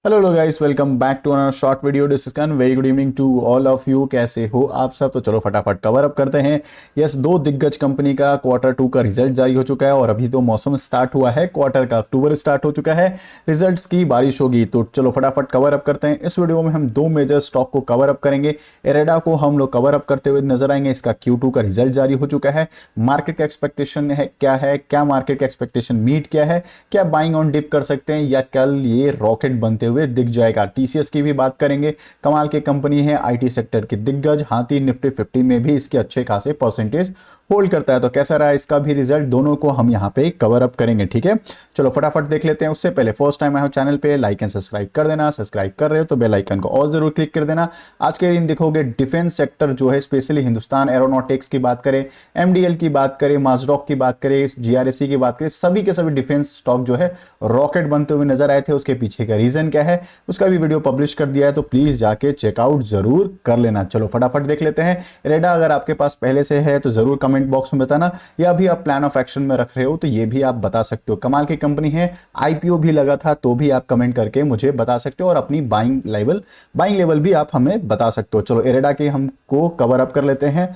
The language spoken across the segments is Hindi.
Hello guys, welcome back to another short video discussion. Very good evening to all of you. कैसे हो आप सब? तो चलो फटाफट कवर अप करते हैं। यस, दो दिग्गज कंपनी का क्वार्टर 2 का रिजल्ट जारी हो चुका है और अभी तो मौसम स्टार्ट हुआ है, क्वार्टर का अक्टूबर स्टार्ट हो चुका है, रिजल्ट्स की बारिश होगी। तो चलो फटाफट कवर अप करते हैं। इस वीडियो में हम दो मेजर स्टॉक को कवर अप करेंगे। इरेडा को हम लोग कवर अप करते हुए नजर आएंगे। इसका Q2 का रिजल्ट जारी हो चुका है। मार्केट का एक्सपेक्टेशन है, क्या मार्केट का एक्सपेक्टेशन मीट किया है, क्या बाइंग ऑन डिप कर सकते हैं या कल ये रॉकेट बनते हुए दिख जाएगा। टीसीएस की भी बात करेंगे। कमाल की कंपनी है, आईटी सेक्टर की दिग्गज। हाथी निफ्टी 50 में भी इसके अच्छे खासे परसेंटेज होल्ड करता है। तो कैसा रहा इसका भी रिजल्ट, दोनों को हम यहाँ पे कवर अप करेंगे। ठीक है, चलो फटाफट देख लेते हैं। उससे पहले फर्स्ट टाइम आए हो चैनल पे, लाइक एंड सब्सक्राइब कर देना। सब्सक्राइब कर रहे हो तो बेल आइकन को और जरूर क्लिक कर देना। आज के दिन देखोगे डिफेंस सेक्टर जो है, स्पेशली हिंदुस्तान एरोनॉटिक्स की बात करें, एमडीएल की बात करें, माजडॉक की बात करें, जीआरएसी की बात करें, सभी के सभी डिफेंस स्टॉक जो है रॉकेट बनते हुए नजर आए थे। उसके पीछे का रीजन क्या है उसका भी वीडियो पब्लिश कर दिया है, तो प्लीज जाके चेकआउट जरूर कर लेना। चलो फटाफट देख लेते हैं। रेडा अगर आपके पास पहले से है तो जरूर कमेंट बॉक्स में बताना, या अभी आप प्लान ऑफ एक्शन में रख रहे हो तो ये भी आप बता सकते हो। कमाल की कंपनी है, आईपीओ भी लगा था तो भी आप कमेंट करके मुझे बता सकते हो, और अपनी बाइंग लेवल भी आप हमें बता सकते हो। चलो एरेडा के हमको कवर अप कर लेते हैं।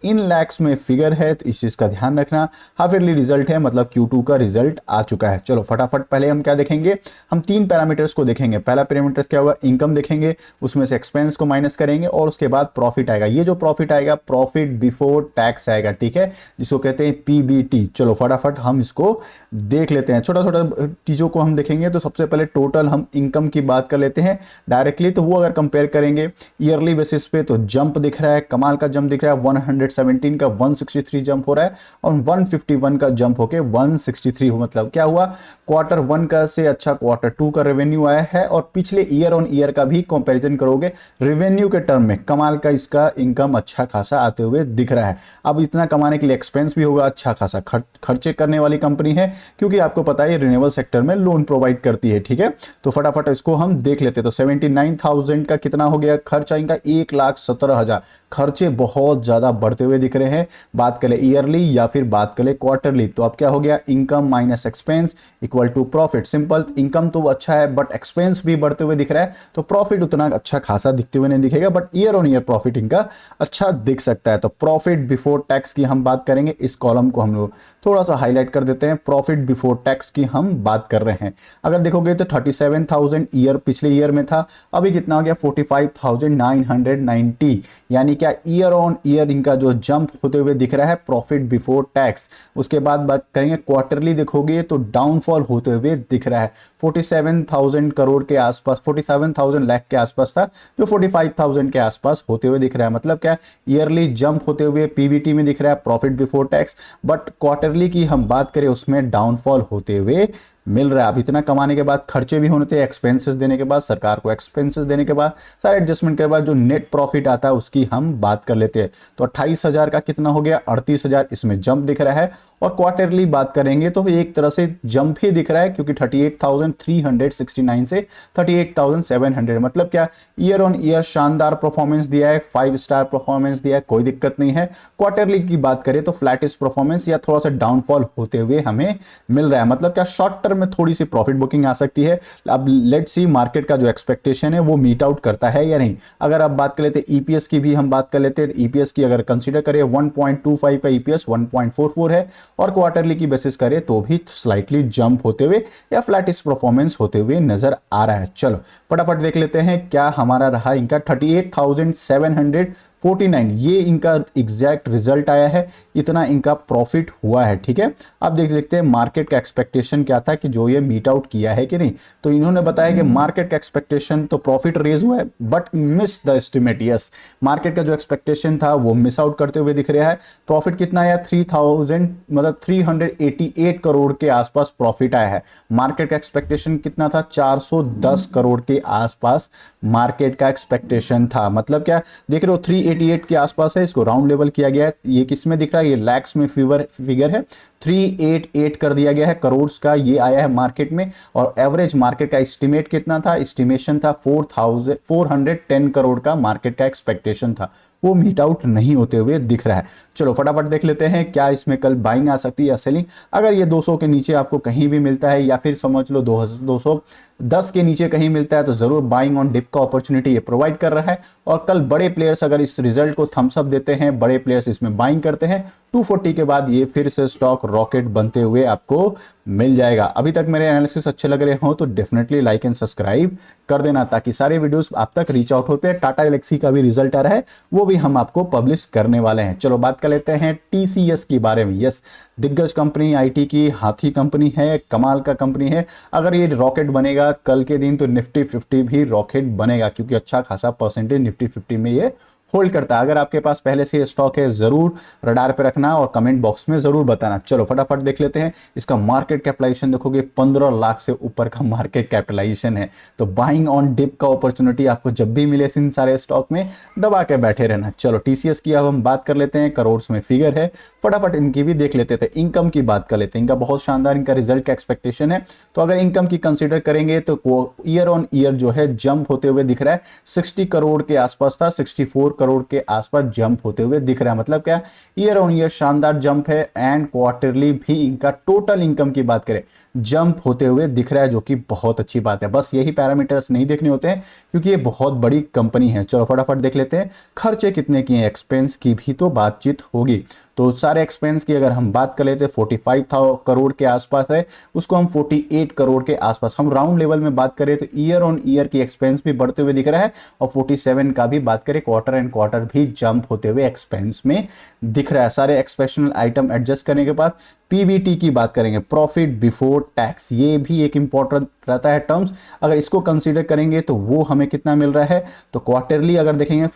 इन लैक्स में फिगर है तो इस चीज का ध्यान रखना। हाफ ईयरली रिजल्ट है, मतलब Q2 का रिजल्ट आ चुका है। चलो फटाफट पहले हम क्या देखेंगे, हम तीन पैरामीटर्स को देखेंगे। पहला पैरामीटर क्या होगा, इनकम देखेंगे, उसमें से एक्सपेंस को माइनस करेंगे और उसके बाद प्रॉफिट आएगा। ये जो प्रॉफिट आएगा, प्रॉफिट बिफोर टैक्स आएगा, ठीक है, जिसको कहते हैं पीबीटी। चलो फटाफट हम इसको देख लेते हैं। छोटा छोटा चीजों को हम देखेंगे। तो सबसे पहले टोटल हम इनकम की बात कर लेते हैं डायरेक्टली। तो वो अगर कंपेयर करेंगे ईयरली बेसिस पे तो जंप दिख रहा है, कमाल का जंप दिख रहा है। 117 का 163 जंप हो रहा है और 151 का जंप होके 163 हो। मतलब क्या हुआ, क्वार्टर 1 का से अच्छा क्वार्टर 2 का रेवेन्यू आया है। और पिछले ईयर ऑन ईयर का भी कंपैरिजन करोगे रेवेन्यू के टर्म में, कमाल का इसका इनकम अच्छा खासा आते हुए दिख रहा है। अब इतना कमाने के लिए एक्सपेंस भी होगा अच्छा खासा। खर्चे करने वाली कंपनी है, क्योंकि आपको पता है रिन्यूएबल सेक्टर में लोन प्रोवाइड करती है। ठीक है, तो फटाफट इसको हम देख लेते हैं। तो 79,000 का कितना हो गया खर्चा इनका, 1,17,000। खर्चे बहुत ज्यादा बढ़ते हुए दिख रहे हैं। बात करें ईयरली या फिर बात करें क्वार्टरली, तो अब क्या हो गया, income minus expense equal to profit. Simple, income तो अच्छा है बट एक्सपेंस भी बढ़ते हुए दिख रहा है, तो प्रॉफिट उतना अच्छा खासा दिखते हुए नहीं दिखेगा, but year on year profit इनका अच्छा दिख सकता है। तो प्रॉफिट बिफोर टैक्स की हम बात करेंगे। इस कॉलम को हम लोग थोड़ा सा हाईलाइट कर देते हैं। प्रॉफिट बिफोर टैक्स की हम बात कर रहे हैं। अगर देखोगे तो 37,000 ईयर पिछले ईयर में था, अभी कितना हो गया 45,990। यानी क्या, ईयर ऑन ईयर इनका जो जंप होते हुए दिख रहा है प्रॉफिट बिफोर टैक्स। उसके बाद बात करेंगे क्वार्टरली, देखोगे तो डाउनफॉल होते हुए दिख रहा है। 47,000 करोड़ के आसपास, 47,000 लाख के आसपास था, जो 45,000 के आसपास होते हुए दिख रहा है। मतलब क्या, ईयरली जंप होते हुए पीबीटी में दिख रहा है profit before tax, but quarterly की हम बात करें उसमें डाउनफॉल होते हुए मिल रहा है। अब इतना कमाने के बाद खर्चे भी होने थे, एक्सपेंसेस देने के बाद, सरकार को एक्सपेंसेस देने के बाद, सारे एडजस्टमेंट के बाद जो नेट प्रॉफिट आता है उसकी हम बात कर लेते हैं। तो 28,000 का कितना हो गया, 38,000 इसमें जंप दिख रहा है। और क्वार्टरली बात करेंगे तो एक तरह से जंप ही दिख रहा है, क्योंकि 38,369 से 38,700। मतलब क्या, ईयर ऑन ईयर शानदार परफॉर्मेंस दिया है, 5 स्टार परफॉर्मेंस दिया है, कोई दिक्कत नहीं है। क्वार्टरली की बात करें तो फ्लैटिश परफॉर्मेंस या थोड़ा सा डाउनफॉल होते हुए हमें मिल रहा है। मतलब क्या, शॉर्ट टर्म में थोड़ी सी प्रॉफिट बुकिंग आ सकती है। अब लेट्स सी मार्केट का जो एक्सपेक्टेशन है वो मीट आउट करता है या नहीं। अगर आप बात कर लेते हैं ईपीएस की भी हम बात कर लेते हैं। ईपीएस की अगर कंसीडर करें 1.25 का ईपीएस 1.44 है, और क्वार्टरली की बेसिस करें तो भी स्लाइटली जंप होते हुए या फ्लैटिश परफॉर्मेंस होते हुए नजर आ रहा है। चलो फटाफट देख लेते हैं क्या हमारा रहा इनका। 38,749 ये इनका एग्जैक्ट रिजल्ट आया है, इतना इनका प्रॉफिट हुआ है। ठीक है, अब देख लेते हैं मार्केट का एक्सपेक्टेशन क्या था कि जो ये मीट आउट किया है कि नहीं। तो इन्होंने बताया कि मार्केट का एक्सपेक्टेशन तो प्रॉफिट रेज हुआ है but miss the estimate. Yes, market का जो एक्सपेक्टेशन था वो मिस आउट करते हुए दिख रहा है। प्रॉफिट कितना आया, 3,000 मतलब 388 करोड़ के आसपास प्रॉफिट आया है। मार्केट का एक्सपेक्टेशन कितना था, 410 करोड़ के आसपास मार्केट का एक्सपेक्टेशन था। मतलब क्या देख रहे हो, 388 के आसपास है, इसको राउंड लेवल किया गया है। ये किस में दिख रहा है, ये लैक्स में फिगर है, 388 कर दिया गया है करोड़ का, ये आया है मार्केट में। और एवरेज मार्केट का एस्टिमेट कितना था, एस्टिमेशन था 410 करोड़ का मार्केट का एक्सपेक्टेशन था। वो मीट आउट नहीं होते हुए दिख रहा है। चलो फटाफट देख लेते हैं क्या इसमें कल बाइंग आ सकती है या सेलिंग। अगर ये 200 के नीचे आपको कहीं भी मिलता है या फिर समझ लो 210 के नीचे कहीं मिलता है तो जरूर बाइंग ऑन डिप का अपॉर्चुनिटी ये प्रोवाइड कर रहा है। और कल बड़े प्लेयर्स अगर इस रिजल्ट को थम्स अप देते हैं, बड़े प्लेयर्स इसमें बाइंग करते हैं, 240 के बाद ये फिर से स्टॉक रॉकेट बनते हुए आपको मिल जाएगा। अभी तक मेरे एनालिसिस अच्छे लग रहे हो तो डेफिनेटली लाइक एंड सब्सक्राइब कर देना ताकि सारे वीडियोस आप तक रीच आउट होते हैं। टाटा गैलेक्सी का भी रिजल्ट आ रहा है, वो भी हम आपको पब्लिश करने वाले हैं। चलो बात कर लेते हैं टीसीएस के बारे में। यस, दिग्गज कंपनी, आईटी की हाथी कंपनी है, कमाल का कंपनी है। अगर ये रॉकेट बनेगा कल के दिन तो निफ्टी 50 भी रॉकेट बनेगा क्योंकि अच्छा खासा परसेंटेज निफ्टी 50 में ये होल्ड करता है। अगर आपके पास पहले से स्टॉक है जरूर रडार पे रखना और कमेंट बॉक्स में जरूर बताना। चलो फटाफट देख लेते हैं। इसका मार्केट कैपिटलाइजेशन देखोगे 15 लाख से ऊपर का मार्केट कैपिटलाइजेशन है। तो बाइंग ऑन डिप का अपॉर्चुनिटी आपको जब भी मिले इन सारे स्टॉक में दबा के बैठे रहना। चलो टीसीएस की अब हम बात कर लेते हैं, करोड़ में फिगर है, फटाफट इनकी भी देख लेते थे। इनकम की बात कर लेते हैं, इनका बहुत शानदार इनका रिजल्ट का एक्सपेक्टेशन है। तो अगर इनकम की कंसीडर करेंगे तो ईयर ऑन ईयर जो है जंप होते हुए दिख रहा है। 60 करोड़ के आसपास था, 64 करोड़ के आसपास जंप होते हुए दिख रहा है। मतलब क्या, ईयर ऑन ईयर शानदार जंप है। एंड क्वार्टरली भी इनका टोटल इनकम की बात करें जंप होते हुए दिख रहा है, जो कि बहुत अच्छी बात है। बस यही पैरामीटर्स नहीं देखने होते हैं क्योंकि ये बहुत बड़ी कंपनी है। चलो फटाफट देख लेते हैं खर्चे कितने किए हैं, एक्सपेंस की भी तो बातचीत होगी। तो सारे एक्सपेंस की अगर हम बात कर लेते हैं 45 करोड़ के आसपास है, उसको हम 48 करोड़ के आसपास, हम राउंड लेवल में बात करें तो ईयर ऑन ईयर की एक्सपेंस भी बढ़ते हुए दिख रहा है। और 47 का भी बात करें क्वार्टर एंड क्वार्टर भी जंप होते हुए एक्सपेंस में दिख रहा है। सारे एक्सपेंशनल आइटम एडजस्ट करने के बाद पीबीटी की बात करेंगे, प्रॉफिट बिफोर टैक्स, ये भी एक इंपॉर्टेंट रहता है टर्म्स। अगर इसको कंसीडर करेंगे तो वो हमें कितना मिल रहा है, तो क्वार्टरली अगर देखेंगे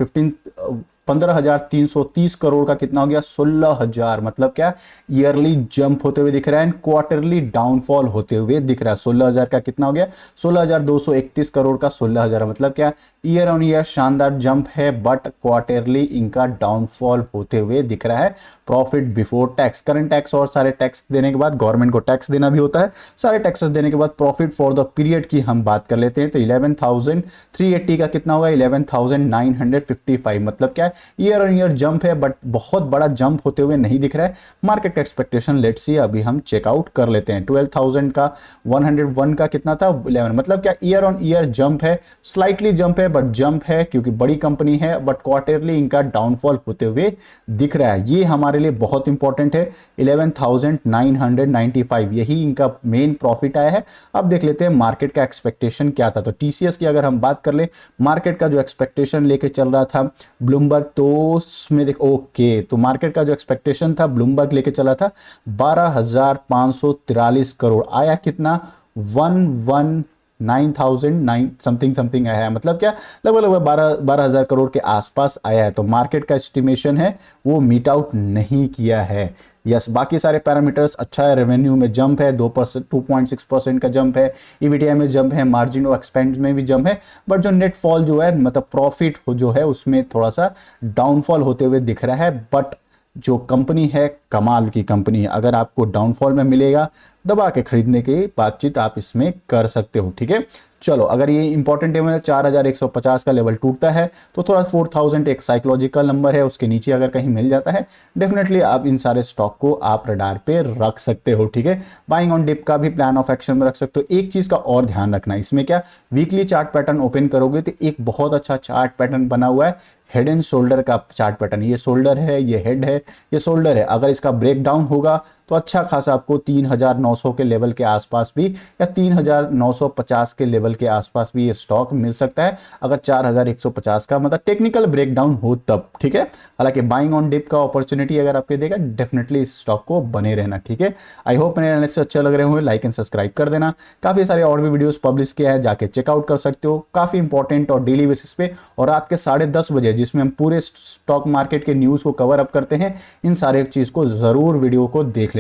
15,330 करोड़ का कितना हो गया, 16,000। मतलब क्या, ईयरली जंप होते हुए दिख रहा है, क्वार्टरली डाउनफॉल होते हुए दिख रहा है। 16,000 का कितना हो गया, 16,231 करोड़ का 16,000। मतलब क्या, ईयर ऑन ईयर शानदार जंप है बट क्वार्टरली इनका डाउनफॉल होते हुए दिख रहा है। Profit before tax, current tax और सारे टैक्स देने के बाद, गवर्नमेंट को टैक्स देना भी होता है, सारे टैक्सेस देने के बाद प्रॉफिट फॉर द पीरियड की हम बात कर लेते हैं तो 11,380 का कितना होगा, 11,955। मतलब क्या, ईयर ऑन ईयर जंप है बट बहुत बड़ा जंप होते हुए नहीं दिख रहा है। मार्केट एक्सपेक्टेशन लेट्स सी अभी हम चेकआउट कर लेते हैं। 12,000 का 101 का कितना था, 11। मतलब क्या, ईयर ऑन ईयर जंप है, स्लाइटली जंप है बट जंप है क्योंकि बड़ी कंपनी है, बट क्वार्टरली इनका डाउनफॉल होते हुए दिख रहा है। ये हमारे लिए बहुत इंपॉर्टेंट है। 11,995 यही इनका मेन प्रॉफिट आया है। अब देख लेते हैं मार्केट का एक्सपेक्टेशन क्या था। तो टीसीएस की अगर हम बात कर ले, मार्केट का जो एक्सपेक्टेशन लेके चल रहा था ब्लूमबर्ग, तो उसमें देख ओके, तो मार्केट का जो एक्सपेक्टेशन था ब्लूमबर्ग लेके चला था 12,543 करोड़, आया कितना, 119,009 समथिंग आया है। मतलब क्या, लगभग 12,000 करोड़ के आसपास आया है। तो मार्केट का एस्टिमेशन है वो मीट आउट नहीं किया है। यस, बाकी सारे पैरामीटर्स अच्छा है। रेवेन्यू में जंप है 2%, 2.6% का जंप है, ईबीटीआई में जंप है, मार्जिन ऑफ एक्सपेंस में भी जंप है, बट जो नेट फॉल जो है, मतलब प्रॉफिट जो है उसमें थोड़ा सा डाउनफॉल होते हुए दिख रहा है। बट जो कंपनी है कमाल की कंपनी है, अगर आपको डाउनफॉल में मिलेगा दबा के खरीदने की बातचीत आप इसमें कर सकते हो। ठीक है, चलो अगर ये इंपॉर्टेंट लेवल 4,150 का लेवल टूटता है तो थोड़ा 4,000 एक साइकोलॉजिकल नंबर है, उसके नीचे अगर कहीं मिल जाता है डेफिनेटली आप इन सारे स्टॉक को आप रडार पे रख सकते हो। ठीक है, बाइंग ऑन डिप का भी प्लान ऑफ एक्शन में रख सकते हो। एक चीज का और ध्यान रखना, इसमें क्या, वीकली चार्ट पैटर्न ओपन करोगे तो एक बहुत अच्छा चार्ट पैटर्न बना हुआ है, हेड एंड शोल्डर का चार्ट पैटर्न। ये शोल्डर है, ये हेड है, ये शोल्डर है। अगर इसका ब्रेक डाउन होगा तो अच्छा खासा आपको 3,900 के लेवल के आसपास भी या 3,950 के लेवल के आसपास भी ये स्टॉक मिल सकता है, अगर 4,150 का मतलब टेक्निकल ब्रेकडाउन हो तब। ठीक है, हालांकि बाइंग ऑन डिप का अपॉर्चुनिटी अगर आपको देगा डेफिनेटली इस स्टॉक को बने रहना। ठीक है, आई होप मेरे एनालिसिस अच्छे लग रहे होंगे, लाइक एंड सब्सक्राइब कर देना। काफी सारे और भी वीडियोस पब्लिश किया है, जाके चेकआउट कर सकते हो, काफी इंपॉर्टेंट और डेली बेसिस पे, और रात के 10:30 बजे जिसमें हम पूरे स्टॉक मार्केट के न्यूज को कवर अप करते हैं। इन सारे चीज को जरूर वीडियो को देख लेना।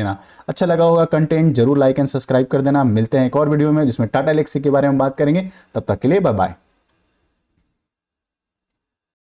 अच्छा लगा होगा कंटेंट, जरूर लाइक एंड सब्सक्राइब कर देना। मिलते हैं एक और वीडियो में जिसमें टाटा गैलेक्सी के बारे में बात करेंगे। तब तक के लिए बाय बाय।